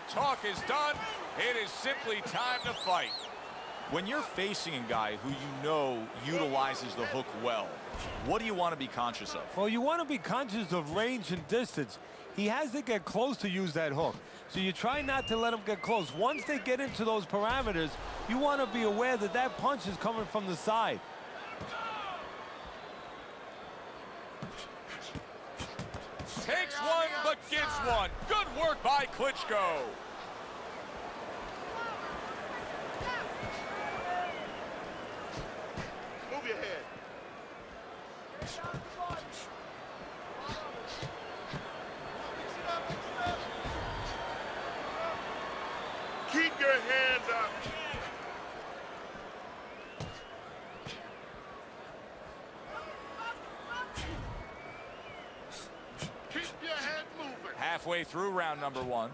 talk is done. It is simply time to fight. When you're facing a guy who you know utilizes the hook well, what do you want to be conscious of? Well, you want to be conscious of range and distance. He has to get close to use that hook. So you try not to let him get close. Once they get into those parameters, you want to be aware that that punch is coming from the side. Takes one, but gives one. Good work by Klitschko. Move your head. Keep your hands up. Keep your head moving. Halfway through round number 1.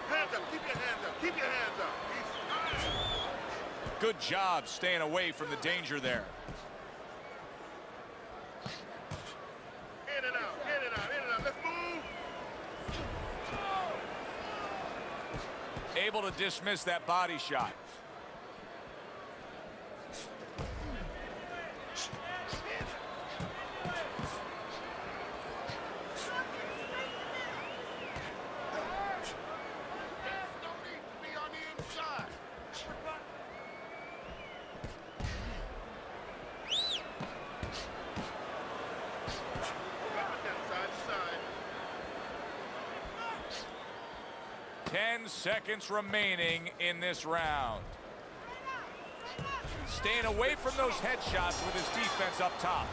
Hands up. Keep your hands up. Keep your hands up. Good job staying away from the danger there. In and out. In and out. In and out. Let's move. Able to dismiss that body shot. Seconds remaining in this round. Staying away from those headshots with his defense up top.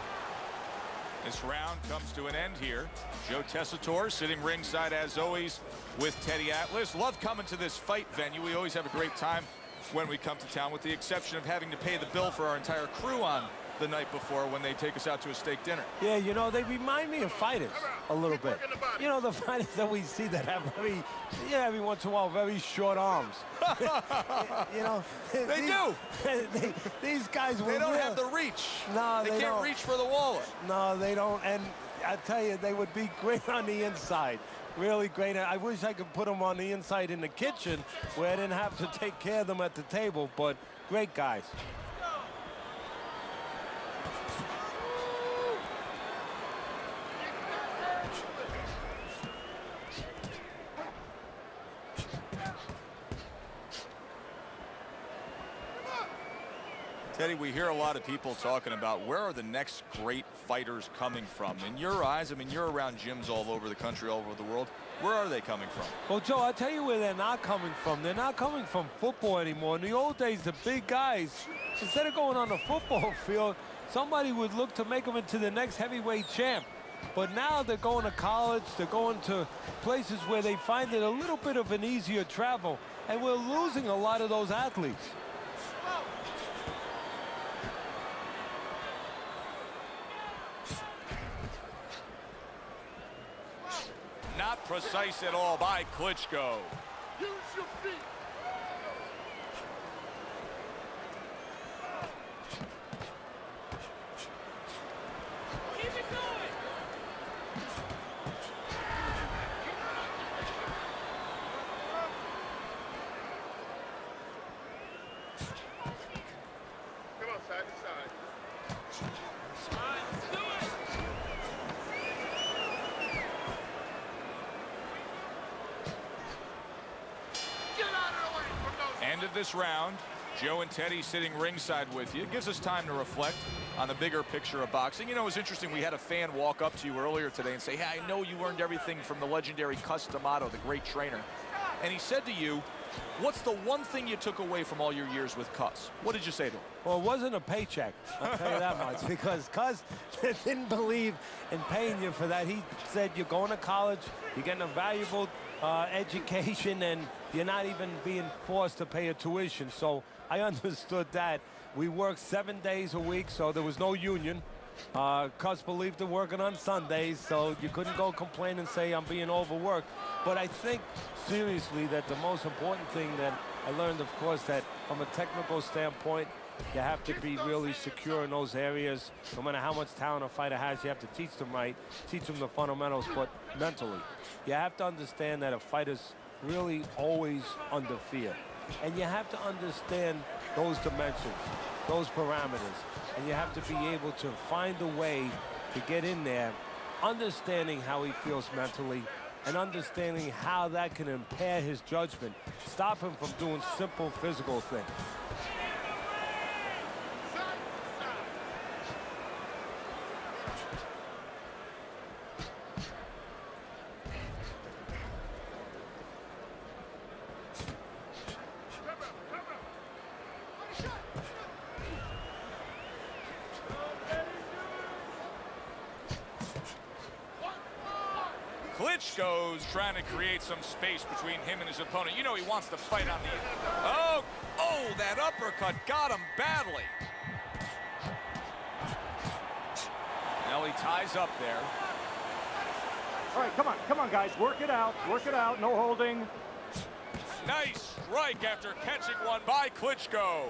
This round comes to an end here. Joe Tessitore sitting ringside as always with Teddy Atlas. Love coming to this fight venue. We always have a great time when we come to town, with the exception of having to pay the bill for our entire crew on the night before when they take us out to a steak dinner. Yeah, you know, they remind me of fighters a little bit. You know, the fighters that we see that have every once in a while, very short arms. You know, these guys they don't have the reach. No, they can't reach for the wallet. No, they don't. And I tell you, they would be great on the inside. Really great. I wish I could put them on the inside in the kitchen where I didn't have to take care of them at the table, but great guys. Teddy, we hear a lot of people talking about where are the next great fighters coming from. In your eyes, I mean, you're around gyms all over the country, all over the world. Where are they coming from? Well, Joe, I'll tell you where they're not coming from. They're not coming from football anymore. In the old days, the big guys, instead of going on the football field, somebody would look to make them into the next heavyweight champ. But now they're going to college, they're going to places where they find it a little bit of an easier travel, and we're losing a lot of those athletes. Not precise at all by Klitschko. Use your feet. Keep it going. Come on, side to side. Let's do it. End of this round. Joe and Teddy sitting ringside with you. It gives us time to reflect on the bigger picture of boxing. You know, it's interesting. We had a fan walk up to you earlier today and say, hey, I know you earned everything from the legendary Cus D'Amato, the great trainer. And he said to you, what's the one thing you took away from all your years with Cus? What did you say to him? Well, it wasn't a paycheck, I'll tell you that much, because Cus didn't believe in paying you for that. He said you're going to college, you're getting a valuable education, and you're not even being forced to pay a tuition. So I understood that. We worked 7 days a week, so there was no union. Cus believed in working on Sundays, so you couldn't go complain and say I'm being overworked. But I think, seriously, that the most important thing that I learned, of course, that from a technical standpoint, You have to be really secure in those areas. No matter how much talent a fighter has, you have to teach them right, teach them the fundamentals, but mentally. You have to understand that a fighter's really always under fear. And you have to understand those dimensions, those parameters. And you have to be able to find a way to get in there, understanding how he feels mentally, and understanding how that can impair his judgment, stop him from doing simple physical things. Klitschko's trying to create some space between him and his opponent. You know he wants to fight on the... Oh, that uppercut got him badly. Now he ties up there. All right, come on, guys. Work it out, no holding. Nice strike after catching one by Klitschko.